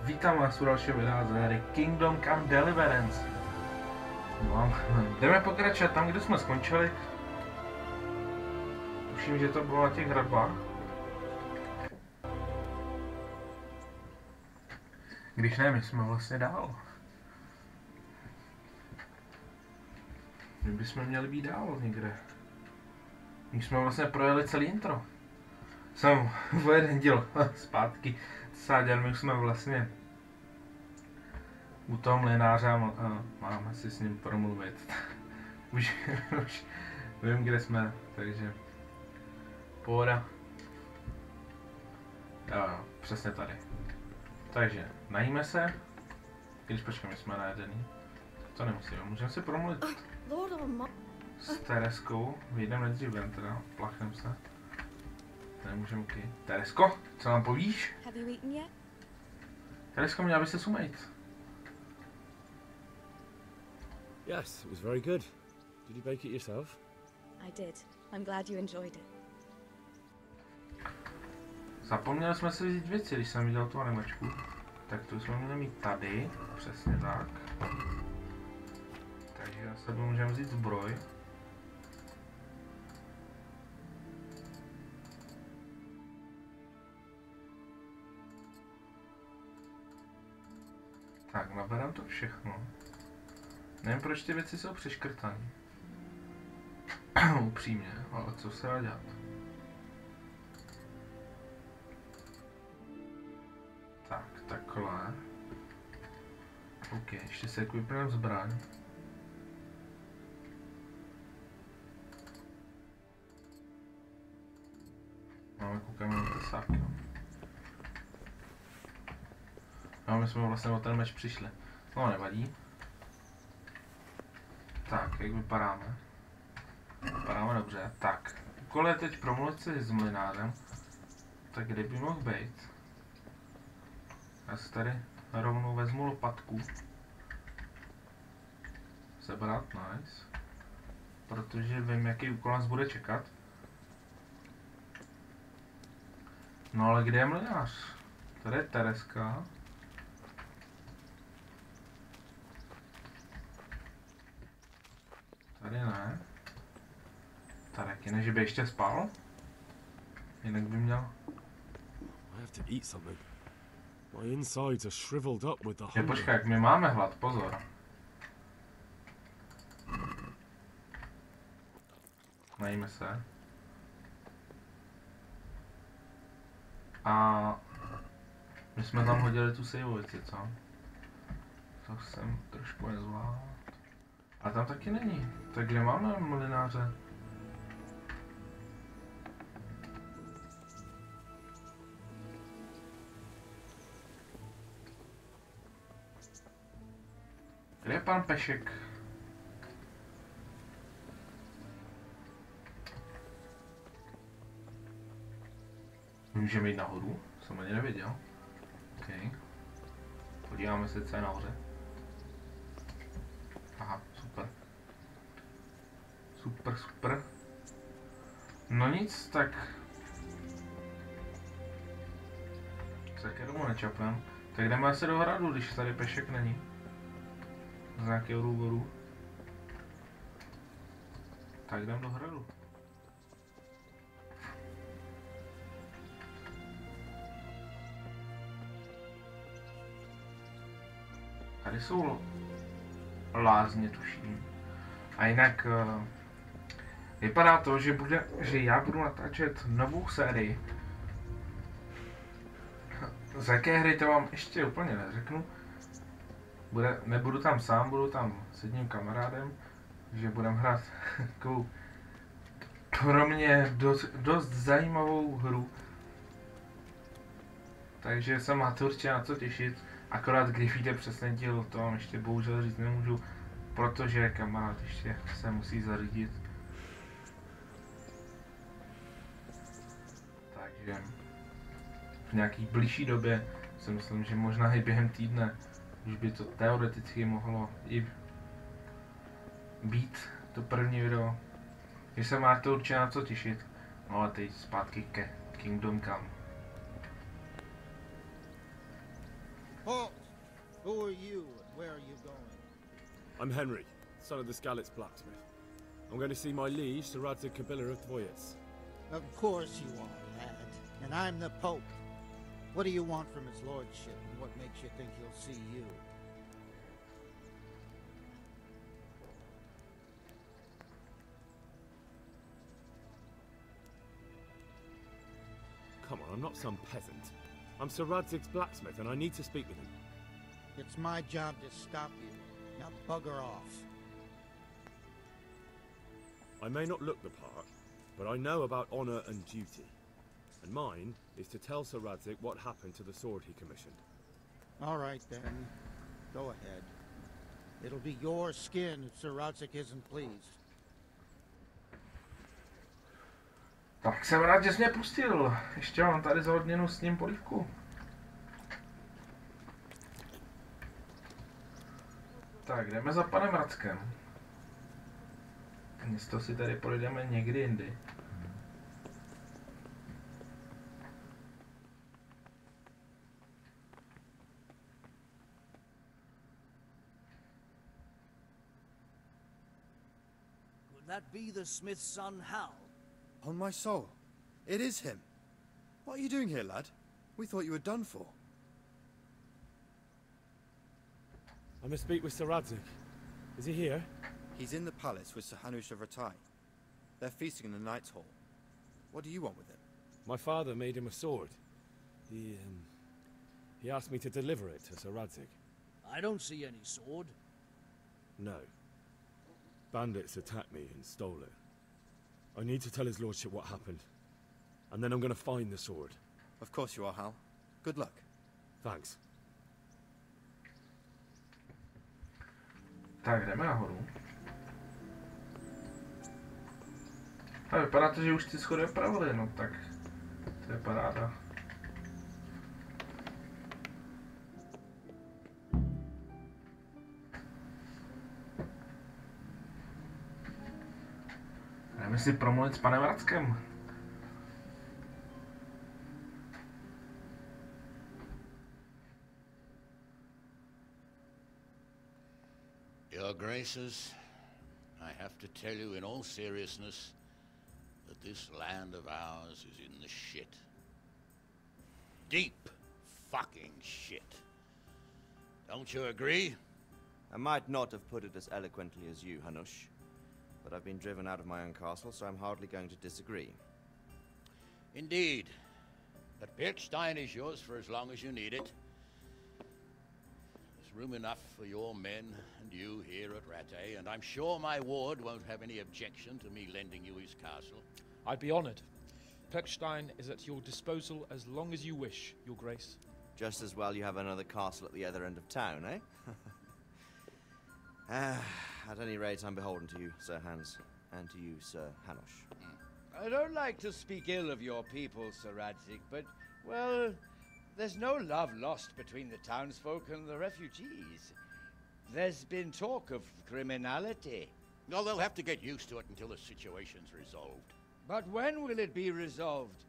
Vítám vás u dalšího videa z hry Kingdom Come Deliverance. No, jdeme pokračovat tam, kde jsme skončili. Tuším, že to bylo na těch hradbách. Když ne, my jsme vlastně dál. My bychom měli být dál někde. My jsme vlastně projeli celý intro. Jsem o jeden díl zpátky. My už jsme vlastně u toho mlynáře a máme si s ním promluvit. už vím, kde jsme, takže pohoda. Jo, přesně tady. Takže najíme se, když počkám, jsme najedený. To nemusíme, můžeme si promluvit s Tereskou. Vyjdeme nejdřív ven teda, plachnem se. Nemůžeme ky. Teresko, co nám povíš? Teresko, měla by se umýt. Yes, it was very good. Did you bake it yourself? I did. I'm glad you enjoyed it. Zapomněli jsme si vzít věci, když jsem viděl tu animačku. Tak tu jsme měli mít tady, přesně tak. Takže na sebe můžeme vzít zbroj. Tak, naberám to všechno. Nevím, proč ty věci jsou přeškrtané. Upřímně, ale co se dá dělat? Tak, takhle. OK, ještě se ekvipujeme zbraň. Máme, koukáme na tesák, jo. No, my jsme vlastně o ten meč přišli. No, nevadí. Tak, jak vypadáme? Vypadáme dobře. Tak, úkol je teď promluvit si s mlynářem. Tak kde by mohl být? Já si tady rovnou vezmu lopatku. Sebrat, nice. Protože vím, jaký úkol nás bude čekat. No ale kde je mlynář? Tady je Tereska. Tady ne. Tady taky ne, že by ještě spal. Jinak by měl. I have to eat something. My insides are shriveled up with the Je, hunger. počkej, jak my máme hlad, pozor. Najíme se. A my jsme tam hodili tu sejvovici, co? To jsem trošku nezvládl. A tam taky není. Tak kde máme mlynáře? Kde je pan Pešek? Můžeme jít nahoru? Jsem ani nevěděl. OK. Podíváme se, co je nahoře. Aha, super. Super, super. No nic, tak... Také domů nečapem. Tak jdeme asi do hradu, když tady Pešek není. Z nějakého důvodu. Tak jdem do hradu. Tady jsou lázně, tuším. A jinak vypadá to, že já budu natáčet novou sérii. Z jaké hry to vám ještě úplně neřeknu. Nebudu tam sám, budu tam s jedním kamarádem, že budeme hrát takovou pro mě dost zajímavou hru. Takže se máte určitě na co těšit. Akorát když vyjde přesně díl, to vám ještě bohužel říct nemůžu, protože kamarád ještě se musí zařídit. Takže v nějaký blížší době si myslím, že možná i během týdne už by to teoreticky mohlo i být to první video. Že se máte určitě na co těšit. No ale teď zpátky ke Kingdom Come. Oh, Who are you and where are you going? I'm Henry, son of the Skalitz blacksmith. I'm going to see my liege, Sir Radzig Kabiller of Dvoyets. Of course you are, lad. And I'm the Pope. What do you want from his lordship, and what makes you think he'll see you? Come on, I'm not some peasant. I'm Sir Radzig's blacksmith, and I need to speak with him. It's my job to stop you. Now bugger off. I may not look the part, but I know about honor and duty. And mine is to tell Sir Radzig what happened to the sword he commissioned. All right, then. Go ahead. It'll be your skin if Sir Radzig isn't pleased. Tak jsem rád, že jsi mě pustil. Ještě mám tady za odměnu s ním polívku. Tak, jdeme za panem Rackem. Město si tady projdeme někdy jindy. Could that be the smith's son, Hal? On my soul, it is him. What are you doing here, lad? We thought you were done for. I must speak with Sir Radzig. Is he here? He's in the palace with Sir Hanush of Rattay. They're feasting in the Knight's Hall. What do you want with him? My father made him a sword. He asked me to deliver it to Sir Radzig. I don't see any sword. No. Bandits attacked me and stole it. I need to tell his lordship what happened. And then I'm going to find the sword. Of course you are, Hal. Good luck. Thanks. Tak, jdeme nahoru. A vypadá to, že už ty schody opravili, no tak to je paráda. Jdeme si promluvit s panem Rackem. Your Graces, I have to tell you in all seriousness that this land of ours is in the shit. Deep fucking shit. Don't you agree? I might not have put it as eloquently as you, Hanush, but I've been driven out of my own castle, so I'm hardly going to disagree. Indeed. But Pirkstein is yours for as long as you need it. There's room enough for your men and you here at Rattay, and I'm sure my ward won't have any objection to me lending you his castle. I'd be honored. Pirkstein is at your disposal as long as you wish, Your Grace. Just as well you have another castle at the other end of town, eh? At any rate, I'm beholden to you, Sir Hans, and to you, Sir Hanush. I don't like to speak ill of your people, Sir Radzig, but, well, there's no love lost between the townsfolk and the refugees. There's been talk of criminality. Well, they'll have to get used to it until the situation's resolved. But when will it be resolved?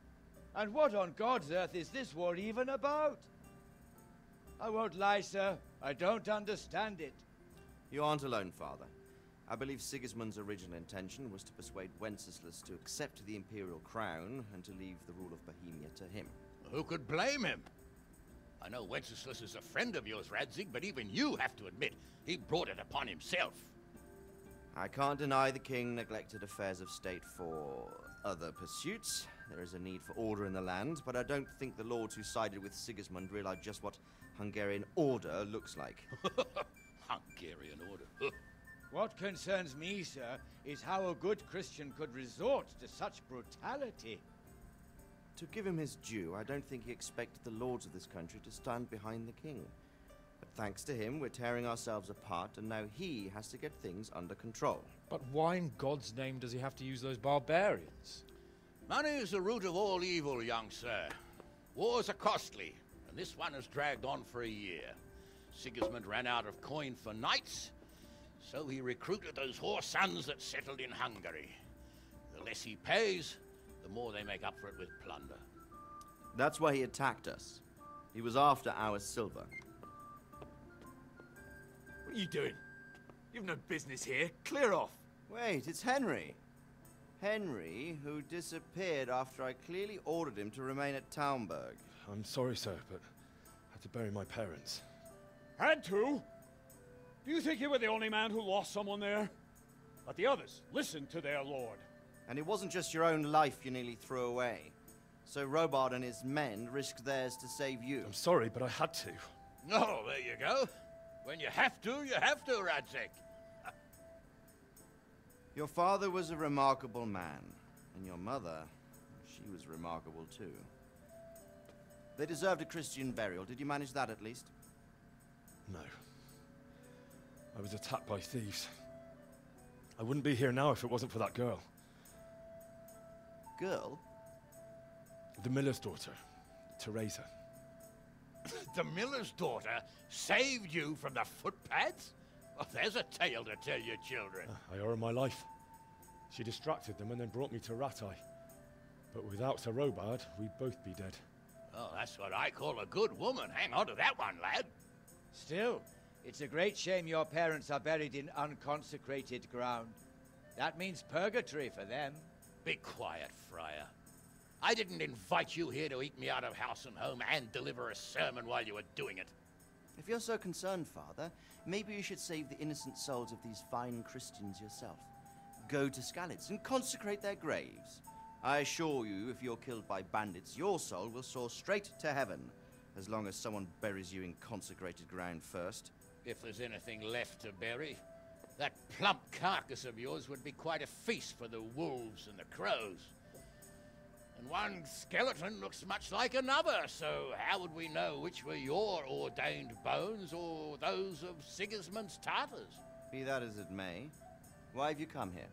And what on God's earth is this war even about? I won't lie, sir. I don't understand it. You aren't alone, Father. I believe Sigismund's original intention was to persuade Wenceslas to accept the imperial crown and to leave the rule of Bohemia to him. Who could blame him? I know Wenceslas is a friend of yours, Radzig, but even you have to admit he brought it upon himself. I can't deny the king neglected affairs of state for other pursuits. There is a need for order in the land, but I don't think the lords who sided with Sigismund realized just what Hungarian order looks like. Hungarian order. What concerns me, sir, is how a good Christian could resort to such brutality. To give him his due, I don't think he expected the lords of this country to stand behind the king. But thanks to him, we're tearing ourselves apart, and now he has to get things under control. But why in God's name does he have to use those barbarians? Money is the root of all evil, young sir. Wars are costly, and this one has dragged on for a year. Sigismund ran out of coin for knights, so he recruited those whore sons that settled in Hungary. The less he pays, the more they make up for it with plunder. That's why he attacked us. He was after our silver. are you doing? You've no business here. Clear off. Wait, it's Henry. Henry, who disappeared after I clearly ordered him to remain at Townburg. I'm sorry, sir, but I had to bury my parents. Had to? Do you think you were the only man who lost someone there? But the others listened to their lord. And it wasn't just your own life you nearly threw away. So Robard and his men risked theirs to save you. I'm sorry, but I had to. Oh, there you go. When you have to, Radzig. Your father was a remarkable man, and your mother, she was remarkable too. They deserved a Christian burial. Did you manage that at least? No. I was attacked by thieves. I wouldn't be here now if it wasn't for that girl. Girl? The miller's daughter, Teresa. The miller's daughter saved you from the footpads? Well, there's a tale to tell your children. I owe her my life. She distracted them and then brought me to Rattay. But without Sir Robard, we'd both be dead. Oh, that's what I call a good woman. Hang on to that one, lad. Still, it's a great shame your parents are buried in unconsecrated ground. That means purgatory for them. Be quiet, Friar. I didn't invite you here to eat me out of house and home and deliver a sermon while you were doing it. If you're so concerned, Father, maybe you should save the innocent souls of these fine Christians yourself. Go to Skalitz and consecrate their graves. I assure you, if you're killed by bandits, your soul will soar straight to heaven, as long as someone buries you in consecrated ground first. If there's anything left to bury, that plump carcass of yours would be quite a feast for the wolves and the crows. And one skeleton looks much like another, so how would we know which were your ordained bones or those of Sigismund's Tartars? Be that as it may, why have you come here?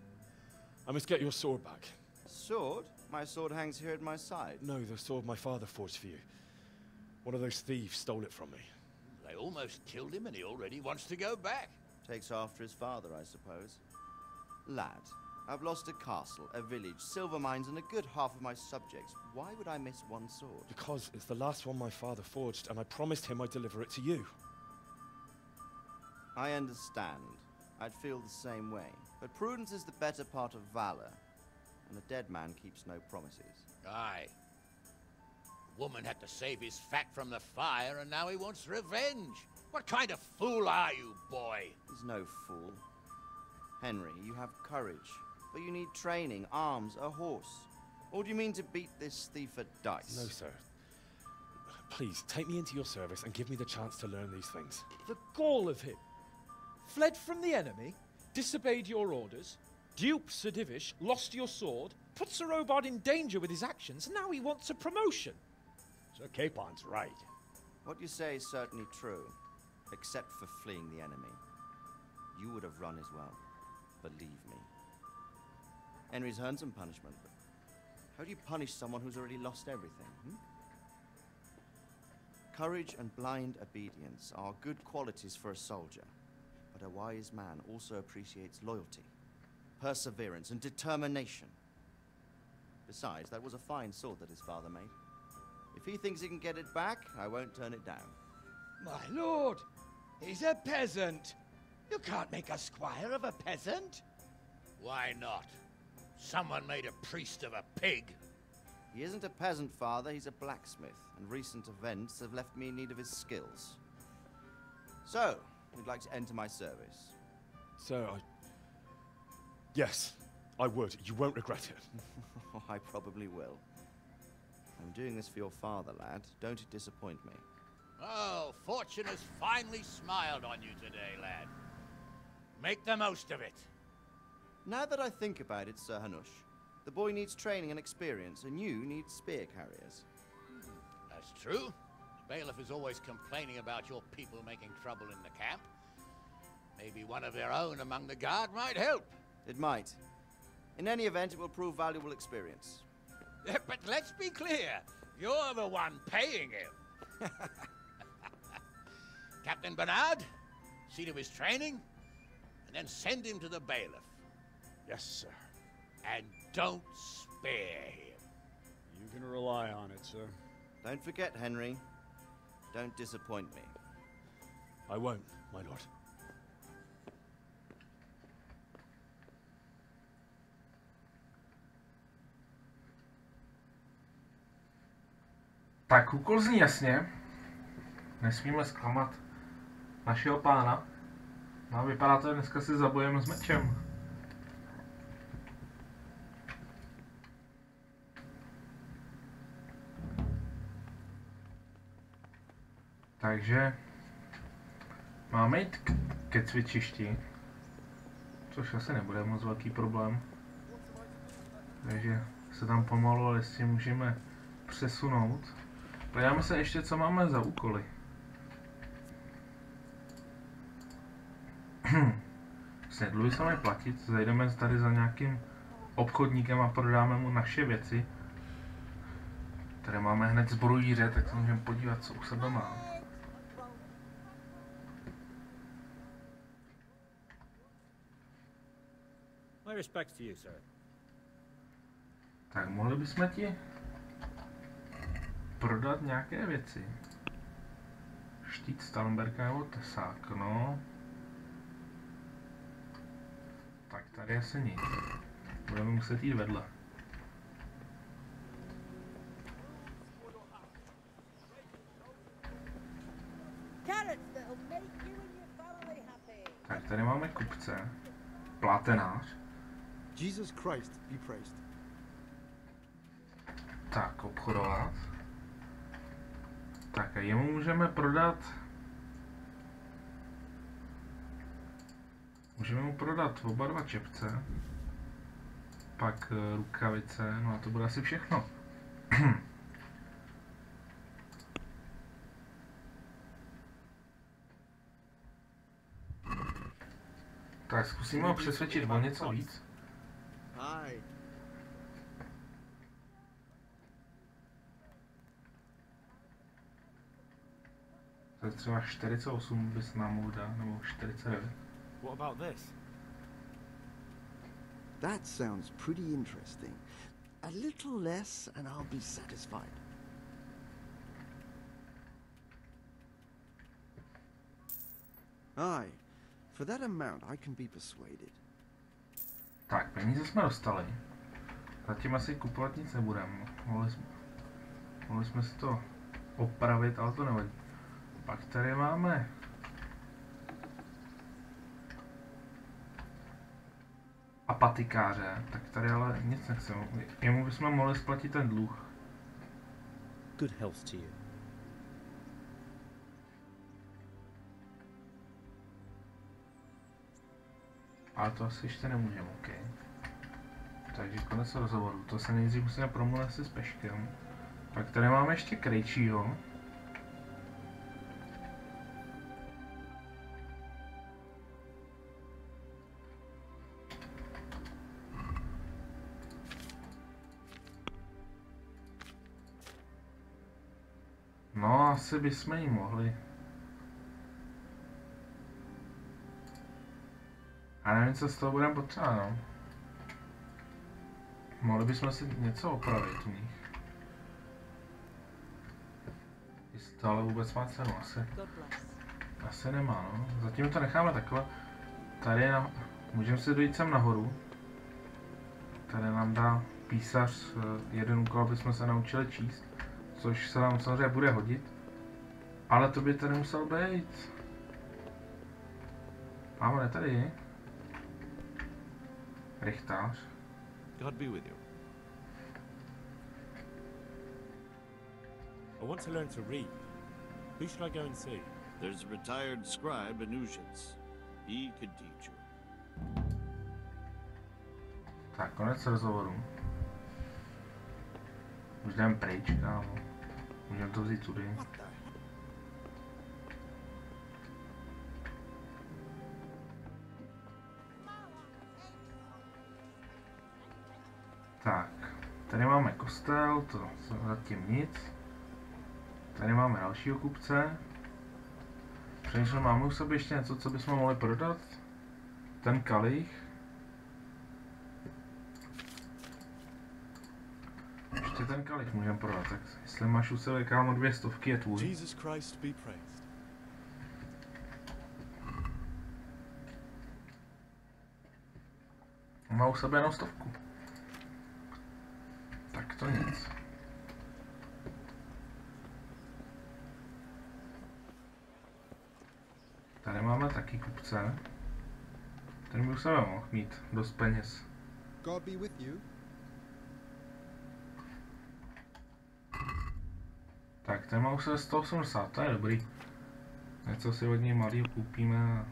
I must get your sword back. Sword? My sword hangs here at my side. No, the sword my father forged for you. One of those thieves stole it from me. They almost killed him and he already wants to go back. Takes after his father, I suppose. Lad, I've lost a castle, a village, silver mines, and a good half of my subjects. Why would I miss one sword? Because it's the last one my father forged, and I promised him I'd deliver it to you. I understand. I'd feel the same way. But prudence is the better part of valor, and a dead man keeps no promises. Aye. Woman had to save his fat from the fire, and now he wants revenge. What kind of fool are you, boy? He's no fool. Henry, you have courage, but you need training, arms, a horse. Or do you mean to beat this thief at dice? No, sir. Please, take me into your service and give me the chance to learn these things. The gall of him. Fled from the enemy, disobeyed your orders, duped Sir Divish, lost your sword, put Sir Robard in danger with his actions, and now he wants a promotion. Sir Capon's right. What you say is certainly true, except for fleeing the enemy. You would have run as well, believe me. Henry's earned some punishment, but how do you punish someone who's already lost everything? Courage and blind obedience are good qualities for a soldier, but a wise man also appreciates loyalty, perseverance, and determination. Besides, that was a fine sword that his father made. If he thinks he can get it back, I won't turn it down. My lord, he's a peasant. You can't make a squire of a peasant. Why not? Someone made a priest of a pig. He isn't a peasant, Father. He's a blacksmith, and recent events have left me in need of his skills. So, would like to enter my service? Sir, Yes, I would. You won't regret it. I probably will. I'm doing this for your father, lad. Don't it disappoint me. Oh, fortune has finally smiled on you today, lad. Make the most of it. Now that I think about it, Sir Hanush, the boy needs training and experience, and you need spear carriers. That's true. The bailiff is always complaining about your people making trouble in the camp. Maybe one of their own among the guard might help. It might. In any event, it will prove valuable experience. But let's be clear. You're the one paying him. Captain Bernard, see to his training, and then send him to the bailiff. Yes, sir. And don't spare him. You can rely on it, sir. Don't forget, Henry. Don't disappoint me. I won't, my lord. Tak, úkol zní jasně. Nesmíme zklamat našeho pána. No a vypadá to, že dneska si zabojeme s mečem. Takže máme jít ke cvičišti, což asi nebude moc velký problém. Takže se tam pomalu, ale s tím můžeme přesunout. Podíváme se ještě, co máme za úkoly. Vlastně dluhy se mají platit, zajdeme tady za nějakým obchodníkem a prodáme mu naše věci. Tady máme hned zbrojíře, tak se můžeme podívat, co u sebe má. My respects to you, sir. Tak mohli bychom ti prodat nějaké věci. Štít Stalberka nebo tesák, no. Tak tady asi nic. Budeme muset jít vedle. Tak tady máme kupce. Plátenář. Jesus Christ be praised. Tak, obchodovat. Tak a jemu můžeme prodat... Můžeme mu prodat oba dva čepce. Pak rukavice, no a to bude asi všechno. Tak zkusíme ho přesvědčit o něco víc. To je třeba 48 bys nám mohl dát, nebo 49. What about this? That sounds pretty interesting. A little less and I'll be satisfied. Aye, for that amount I can be persuaded. Tak, peníze jsme dostali. Zatím asi kupovat nic nebudeme. Mohli jsme si to opravit, ale to nevadí. Pak tady máme apatikáře, tak tady ale nic nechceme. Jemu bychom mohli splatit ten dluh. Good health to you. Ale to asi ještě nemůžeme, OK. Takže konec rozhovoru. To se nejdřív musíme promluvit si s Peškem. Pak tady máme ještě Krejčího. No, asi bychom jí mohli. A nevím, co z toho budeme potřebovat, no. Mohli bychom si něco opravit u nich. Jestli to ale vůbec má cenu, asi nemá, no. Zatím to necháme takhle. Tady můžeme si dojít sem nahoru. Tady nám dá písař jeden úkol, aby jsme se naučili číst. Což se nám samozřejmě bude hodit. Ale to by tady musel být. Máme tady. Rychtář. God be with you. I want to learn to read. Who should I go and see? There's a retired scribe in Ushitz. He could teach you. Tak, konec rozhovoru. Už jdem pryč, kámo. Můžeme to vzít tudy. Tak, tady máme kostel, to zatím nic. Tady máme dalšího kupce. Přemýšlím, máme u sebe ještě něco, co bychom mohli prodat? Ten kalich. Ještě ten kalich můžeme prodat, tak jestli máš u sebe, kámo, 200, je tvůj. Jesus Christ be praised. Má u sebe jenom 100. Tak to nic. Tady máme taky kupce. Ten by u sebe mohl mít dost peněz. God be with you. Tak, ten má už se 180, to je dobrý. Něco si od něj malý koupíme a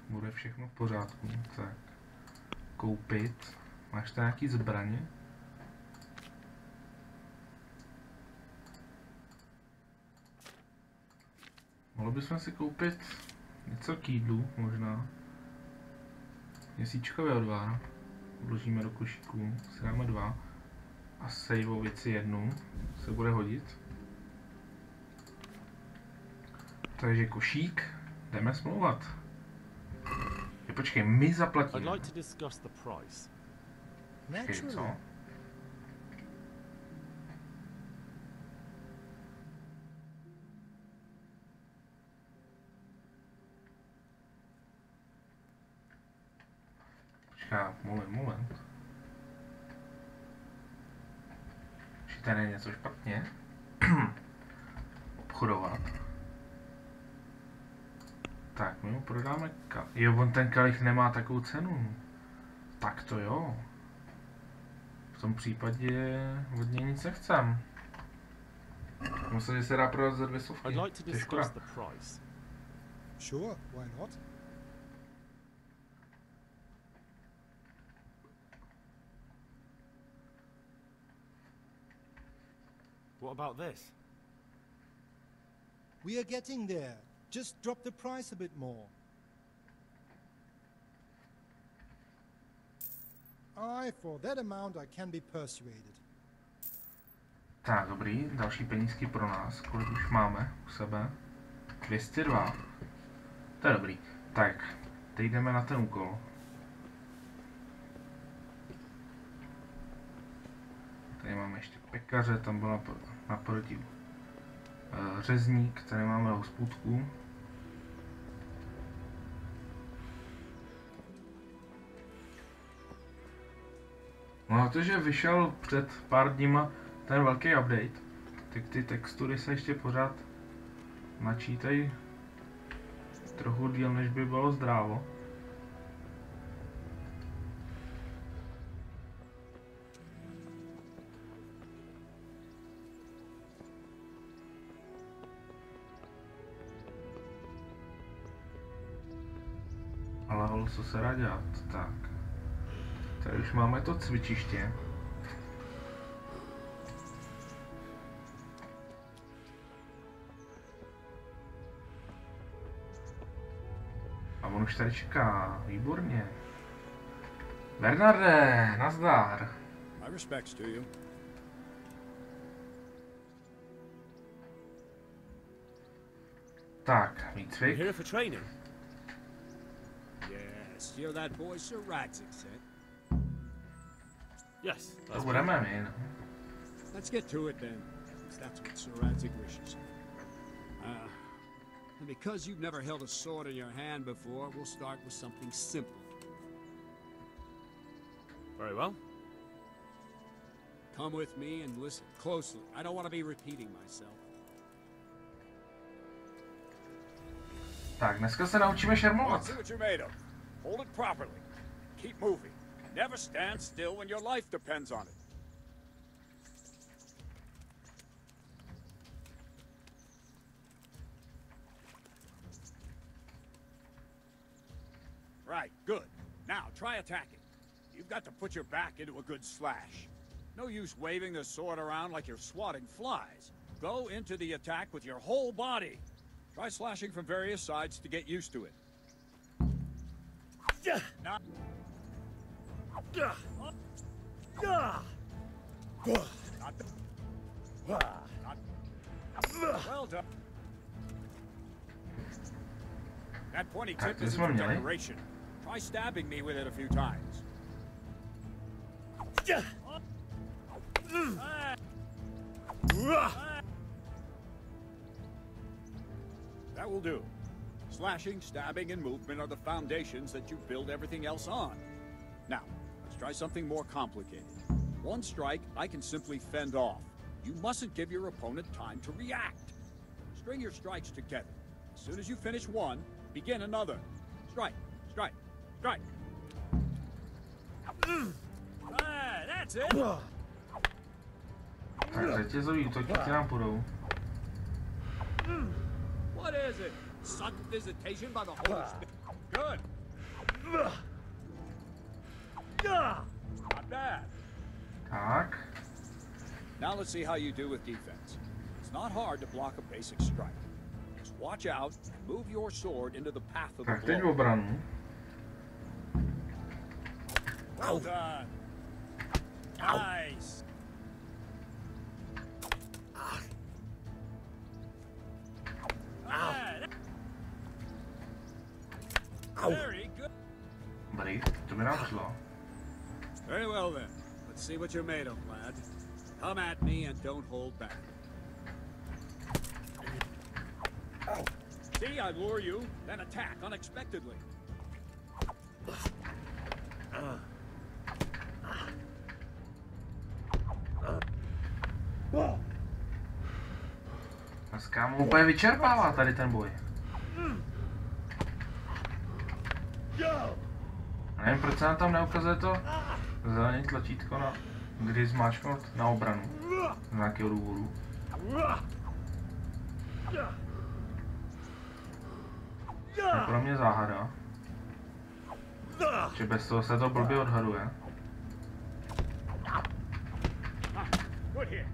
bude všechno v pořádku. Tak, koupit. Máš tam nějaký zbraně? Mohli bychom si koupit něco k jídlu, možná. Měsíčkové odvár. Vložíme do košíku, si dáme 2. A saveovit si 1 se bude hodit. Takže košík, jdeme smlouvat. Počkej, my zaplatíme. Počkej, co? Počkej, moment. Že tady je něco špatně. Obchodovat. Tak, my mu prodáme jo, on ten kalich nemá takovou cenu. Tak to jo. V tom případě od něj nic nechcem. Myslím, že se dá prodat za 200. To je škoda. Sure, why not? What about this? We are getting there. Just drop the price a bit more. For that amount I can be persuaded. Tak, dobrý, další penízky pro nás. Kolik už máme u sebe? 202. To je dobrý. Tak, teď jdeme na ten úkol. Tady máme ještě pekaře, tam byl naproti řezník, tady máme hospůdku. No na to, že vyšel před pár dníma ten velký update, tak ty textury se ještě pořád načítají trochu díl, než by bylo zdrávo. Ale co se dá dělat? Tak. Tady už máme to cvičiště. A on už tady čeká. Výborně. Bernarde, nazdar. My respects to you. Tak, výcvik. Here for training. Yes, you're that boy Sir Radzik said. Yes. To budeme my, no. Let's get to it then, since that's what Sir Radzik wishes. And because you've never held a sword in your hand before, we'll start with something simple. Very well. Come with me and listen closely. I don't want to be repeating myself. Tak, dneska se naučíme šermovat. Let's see what you're made of. Hold it properly. Keep moving. Never stand still when your life depends on it. Right, good. Now, try attacking. You've got to put your back into a good slash. No use waving the sword around like you're swatting flies. Go into the attack with your whole body. Try slashing from various sides to get used to it. Now... Well done. That pointy tip is for decoration. Try stabbing me with it a few times. That will do. Slashing, stabbing, and movement are the foundations that you build everything else on. Now, let's try something more complicated. One strike, I can simply fend off. You mustn't give your opponent time to react. String your strikes together. As soon as you finish one, begin another. Strike, strike, strike. That's it. Tak řetězový útočníci nám půjdou. What is it? Sudden visitation by the Holy Spirit. Good. Not bad. Tak. Now let's see how you do with defense. It's not hard to block a basic strike. Just watch out and move your sword into the path of the Tak teď blow. obranu. Well done. Nice. Very good. Dobrý, to by nám šlo. Very well then. Let's see what you're made of, lad. Come at me and don't hold back. See, I lure you, then attack unexpectedly. Dneska mu úplně vyčerpává tady ten boj. A nevím, proč se nám tam neukazuje to zelené tlačítko, na, kdy zmáčknout na obranu. Z nějakého důvodu. To je pro mě záhada. Že bez toho se to blbě odhaduje. Good here.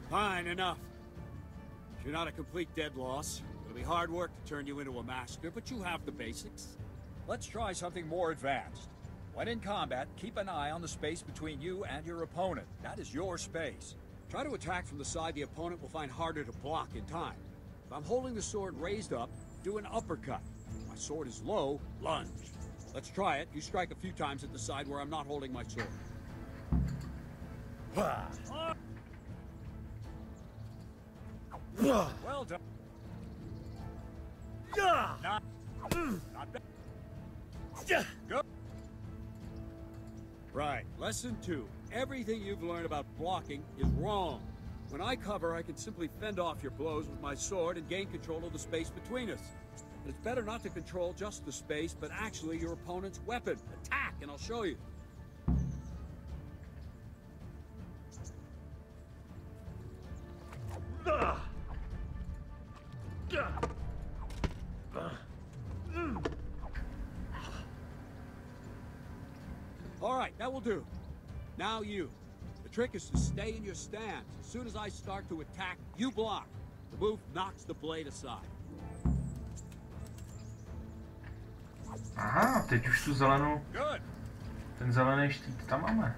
Fine, enough. You're not a complete dead loss. It'll be hard work to turn you into a master, but you have the basics. Let's try something more advanced. When in combat, keep an eye on the space between you and your opponent. That is your space. Try to attack from the side the opponent will find harder to block in time. If I'm holding the sword raised up, do an uppercut. If my sword is low, lunge. Let's try it. You strike a few times at the side where I'm not holding my sword. Well done. Not bad. Good. Right. Lesson 2. Everything you've learned about blocking is wrong. When I cover, I can simply fend off your blows with my sword and gain control of the space between us. But it's better not to control just the space, but actually your opponent's weapon. Attack, and I'll show you. All right, that will do. Now you. The trick is to stay in your stance. As soon as I start to attack, you block. The move knocks the blade aside. Aha, teď už tu zelenou. Good. Ten zelený štít tam máme.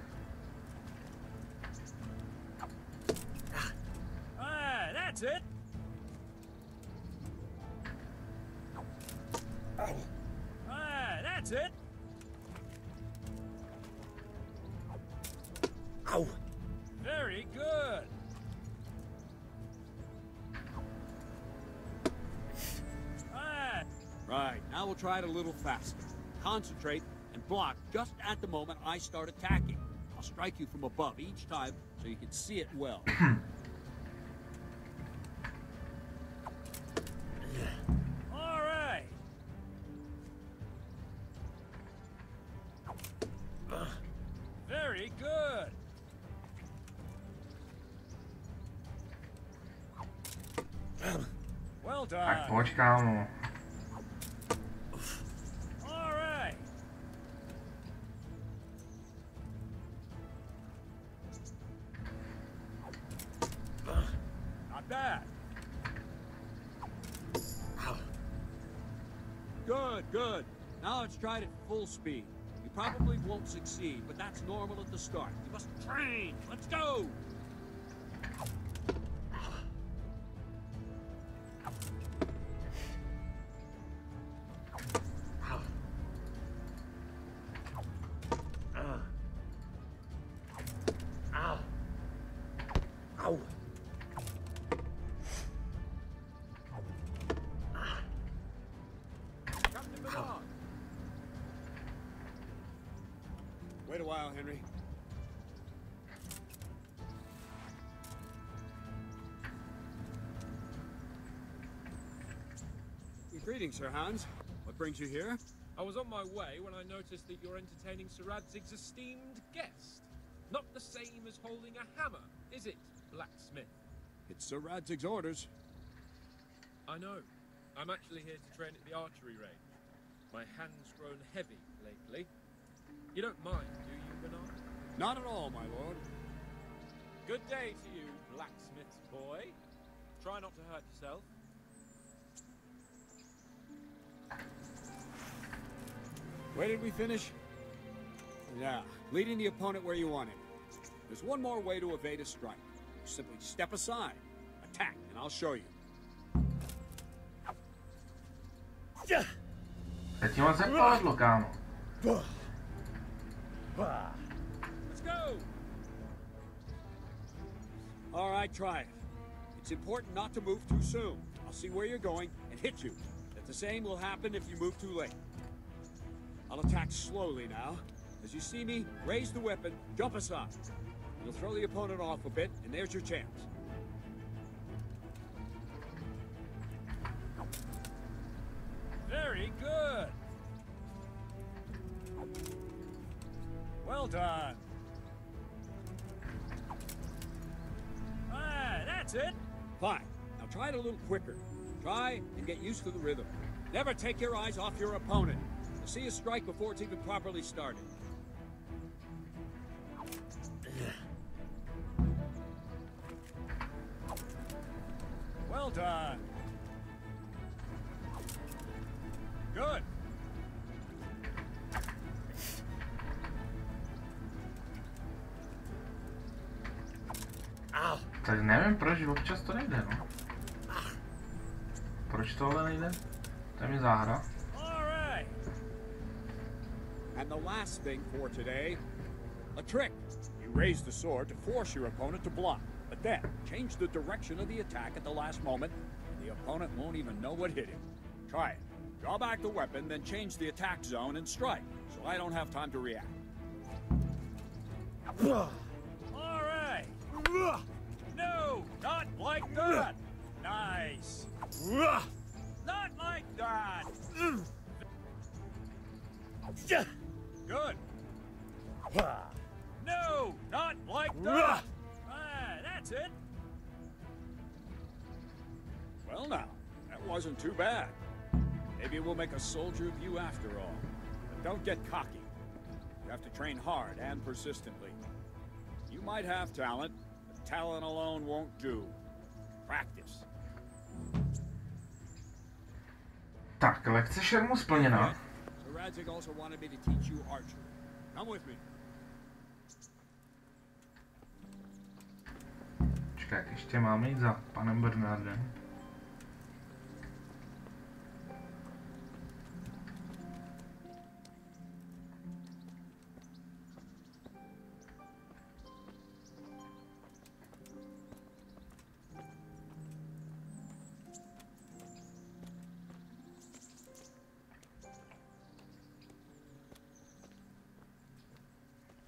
That's it. That's it. Very good. Right, now we'll try it a little faster. Concentrate and block just at the moment I start attacking. I'll strike you from above each time so you can see it well. All right. Very good. Well done. Tak pojď, kámo. All right. Not bad. Good, good. Now let's try it at full speed. You probably won't succeed, but that's normal at the start. You must train. Let's go. Ow! Captain Bernard. Wait a while, Henry. Greetings, Sir Hans. What brings you here? I was on my way when I noticed that you're entertaining Sir Radzig's esteemed guest. Not the same as holding a hammer, is it, blacksmith? It's Sir Radzig's orders. I know. I'm actually here to train at the archery range. My hand's grown heavy lately. You don't mind, do you, Bernard? Not at all, my lord. Good day to you, blacksmith's boy. Try not to hurt yourself. Where did we finish? Yeah, leading the opponent where you want him. There's one more way to evade a strike. Simply step aside, attack, and I'll show you. Zatím se povedlo, kámo. Let's go! All right, try it. It's important not to move too soon. I'll see where you're going and hit you. But the same will happen if you move too late. I'll attack slowly now. As you see me, raise the weapon, jump aside. You'll throw the opponent off a bit, and there's your chance. Very good. Well done. Ah, that's it. Fine. Now try it a little quicker. Try and get used to the rhythm. Never take your eyes off your opponent. See a strike before it's even properly started. Well done. Good. Tak nevím, proč občas to nejde, no. Proč tohle nejde? To je mi záhra. And the last thing for today, a trick. You raise the sword to force your opponent to block, but then change the direction of the attack at the last moment, and the opponent won't even know what hit him. Try it. Draw back the weapon, then change the attack zone and strike, so I don't have time to react. All right. No, not like that. Nice. Not like that. Good. No, not like that. Ah, that's it. Well now, that wasn't too bad. Maybe we'll make a soldier of you after all. But don't get cocky. You have to train hard and persistently. You might have talent, but talent alone won't do. Practice. Tak, lekce šermu splněna. Sir Radzig also wanted me to teach you archery. Come with me. Čekaj, ještě máme jít za panem Bernardem.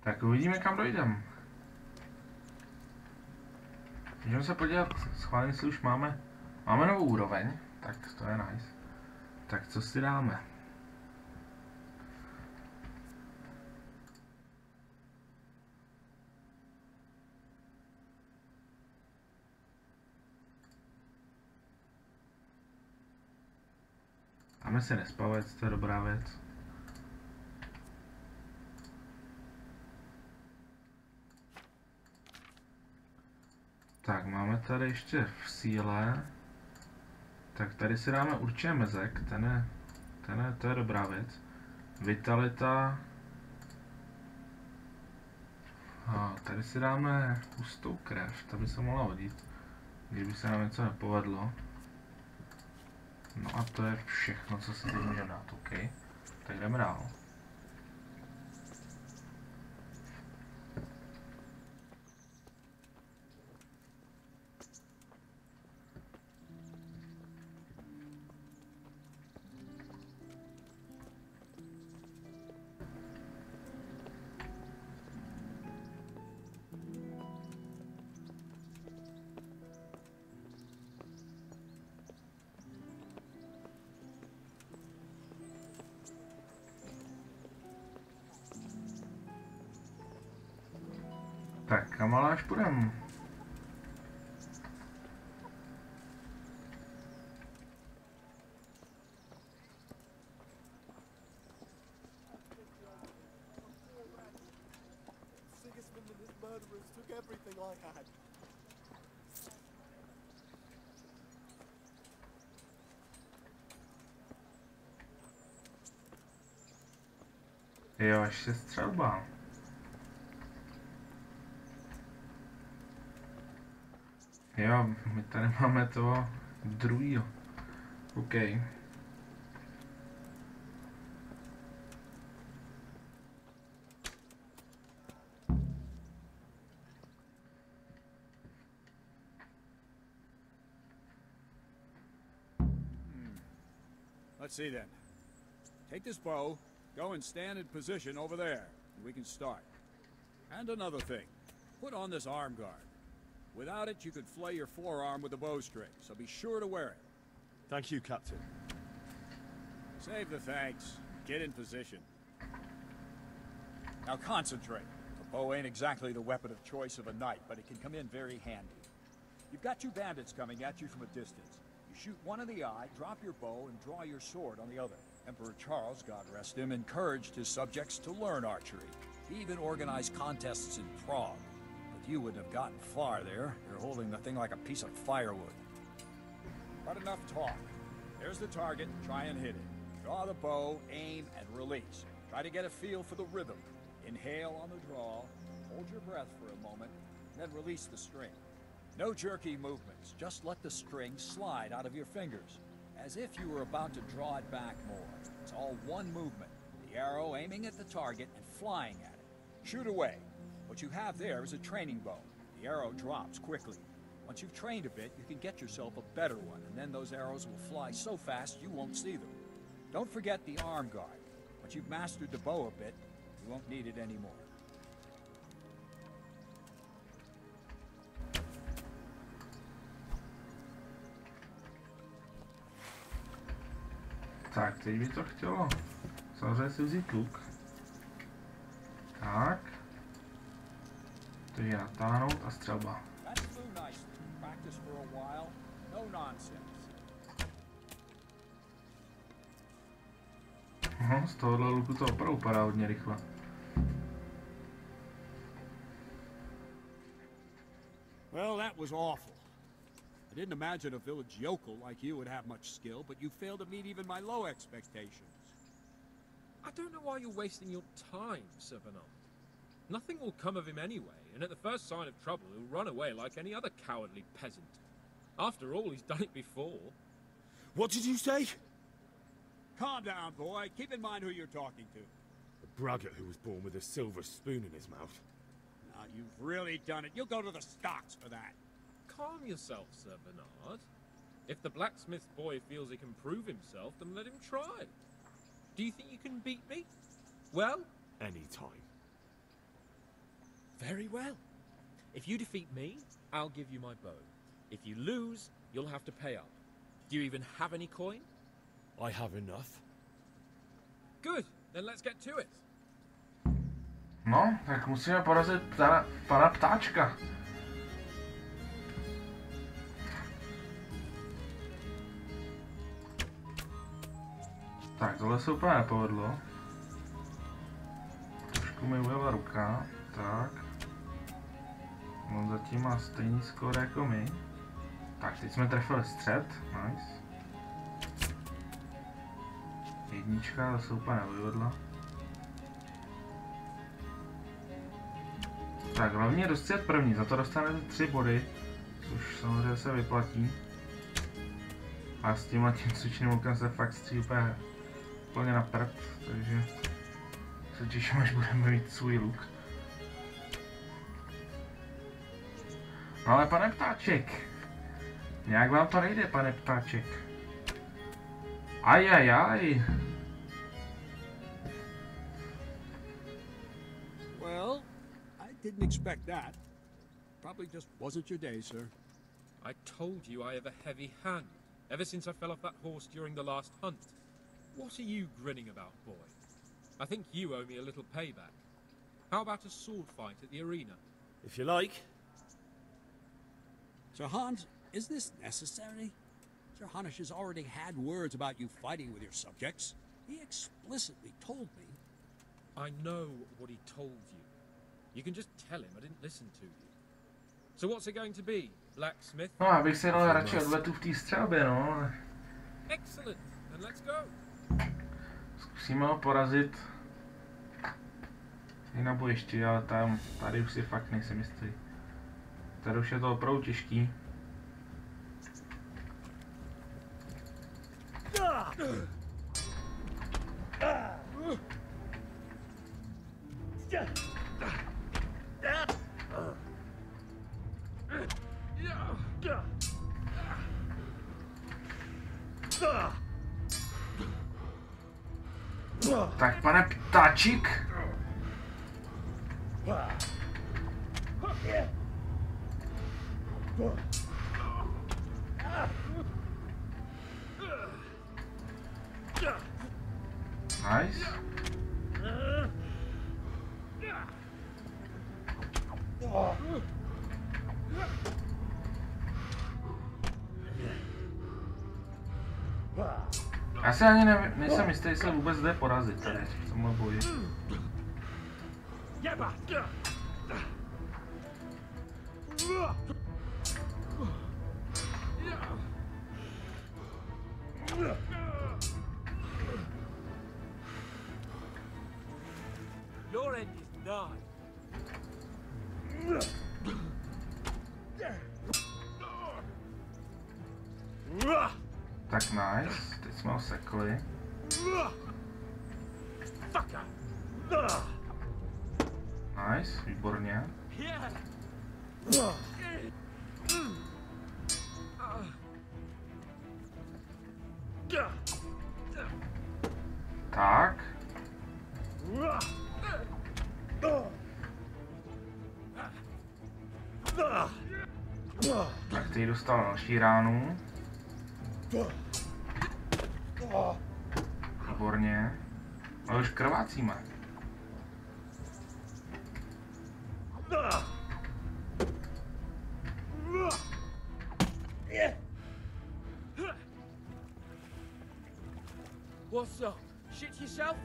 Tak uvidíme, kam dojdeme. Můžeme se podívat, schválně, jestli už máme novou úroveň, tak to je nice. Tak co si dáme? Dáme si nespavec, to je dobrá věc. Tak, máme tady ještě v síle. Tak tady si dáme určitě mezek, to je dobrá věc. Vitalita. A tady si dáme hustou krev, to by se mohla hodit, kdyby se nám něco nepovedlo. No a to je všechno, co si teď můžeme dát, OK. Tak jdeme dál. Tak, kam ale až půjdem? Sigismund and his murderers took everything I had. Jo, ještě střelba. Jo, my tady máme toho druhýho. OK. Let's see then. Take this bow, go and stand in position over there, and we can start. And another thing, put on this arm guard. Without it, you could flay your forearm with a bowstring, so be sure to wear it. Thank you, Captain. Save the thanks. Get in position. Now concentrate. A bow ain't exactly the weapon of choice of a knight, but it can come in very handy. You've got two bandits coming at you from a distance. You shoot one in the eye, drop your bow, and draw your sword on the other. Emperor Charles, God rest him, encouraged his subjects to learn archery. He even organized contests in Prague. But you wouldn't have gotten far there. You're holding the thing like a piece of firewood. But enough talk. There's the target. Try and hit it. Draw the bow, aim, and release. Try to get a feel for the rhythm. Inhale on the draw, hold your breath for a moment, then release the string. No jerky movements, just let the string slide out of your fingers, as if you were about to draw it back more. It's all one movement, the arrow aiming at the target and flying at it. Shoot away. What you have there is a training bow. The arrow drops quickly. Once you've trained a bit, you can get yourself a better one, and then those arrows will fly so fast you won't see them. Don't forget the arm guard. Once you've mastered the bow a bit, you won't need it anymore. Tak, teď by to chtělo samozřejmě si vzít luk. Tak. To je natáhnout a střelba. No, z tohohle luku to opravdu padá hodně rychle. Well, that was awful. I didn't imagine a village yokel like you would have much skill, but you failed to meet even my low expectations. I don't know why you're wasting your time, Sir Bernard. Nothing will come of him anyway, and at the first sign of trouble he'll run away like any other cowardly peasant. After all, he's done it before. What did you say? Calm down, boy. Keep in mind who you're talking to. A braggart who was born with a silver spoon in his mouth. Now, you've really done it. You'll go to the stocks for that. Calm yourself, Sir Bernard. If the blacksmith boy feels he can prove himself, then let him try. Do you think you can beat me? Well? Any time. Very well. If you defeat me, I'll give you my bow. If you lose, you'll have to pay up. Do you even have any coin? I have enough. Good, then let's get to it. No, tak musíme porazit pana ptáčka. Tak, tohle se úplně nepovedlo. Trošku mi ujela ruka. Tak. On zatím má stejný skóre jako my. Tak, teď jsme trefili střed. Nice. Jednička, to se úplně nevyvedla. Tak, hlavně dostřet první, za to dostanete 3 body, což samozřejmě se vyplatí. A s tímhle tím cvičným lukem se fakt střílí úplně na prd, takže se těším, až budeme mít svůj luk. No ale pane ptáček, nějak vám to nejde, pane ptáček. Ajajaj. Well, I didn't expect that. Probably just wasn't your day, sir. I told you I have a heavy hand, ever since I fell off that horse during the last hunt. What are you grinning about, boy? I think you owe me a little payback. How about a sword fight at the arena? If you like. Sir Hans, is this necessary? Sir Hanush has already had words about you fighting with your subjects. He explicitly told me. I know what he told you. You can just tell him I didn't listen to you. So what's it going to be? Blacksmith? No, abych se dal radši odvetu v té střelbě, no. Excellent. Then let's go. Zkusíme ho porazit i na bojišti, ale tady už si fakt nejsem jistý. Tady už je to opravdu těžký. Tak pane ptáčik. Nice. Já si ani nejsem jistý, jestli vůbec jde porazit tady v tomhle boji. Your end is nigh. Tak nice, teď jsme ho sekli. Nice, výborně. Tak. Tak teď dostal další ránu. Výborně. Ale už krvácíme. What's up? Shit yourself?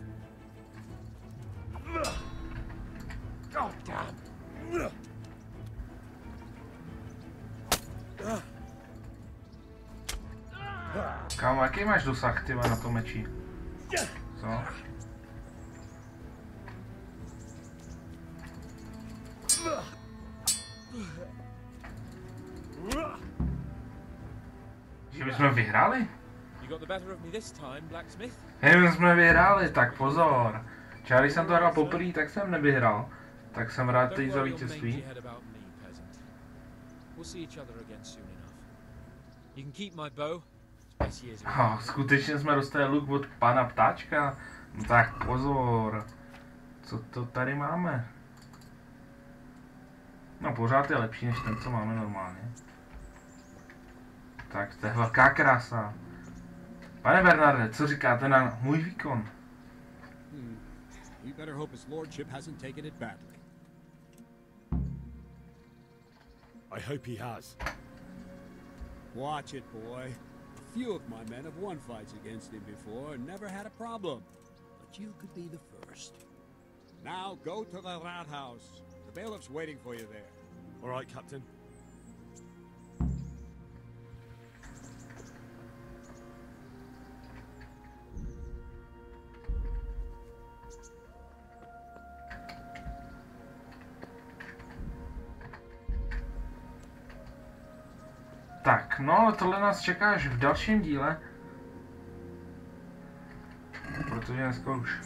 God damn. Kámo, jaký máš dosah, ty na tom meči? Co? Že bychom vyhráli? Nevím, jsme vyhráli, tak pozor. Třeba když jsem to hrál poprvé, tak jsem nevyhrál. Tak jsem rád teď za vítězství. Skutečně jsme dostali luk od pana ptáčka? No tak pozor. Co to tady máme? No pořád je lepší než ten, co máme normálně. Tak to je velká krása. Pane Bernarde, co říkáte na můj výkon? You better hope his lordship hasn't taken it badly. I hope he has. Watch it, boy. A few of my men have won fights against him before and never had a problem. But you could be the first. Now go to the rat house. The bailiff's waiting for you there. All right, Captain. Tak, no, tohle nás čeká až v dalším díle. Protože dneska už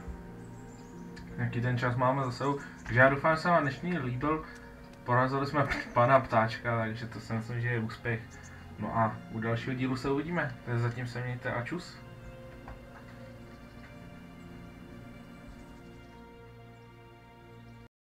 nějaký ten čas máme za sebou. Takže já doufám, že se vám dnešní líbil. Porazili jsme pana ptáčka, takže to si myslím, že je úspěch. No a u dalšího dílu se uvidíme. Takže zatím se mějte a čus.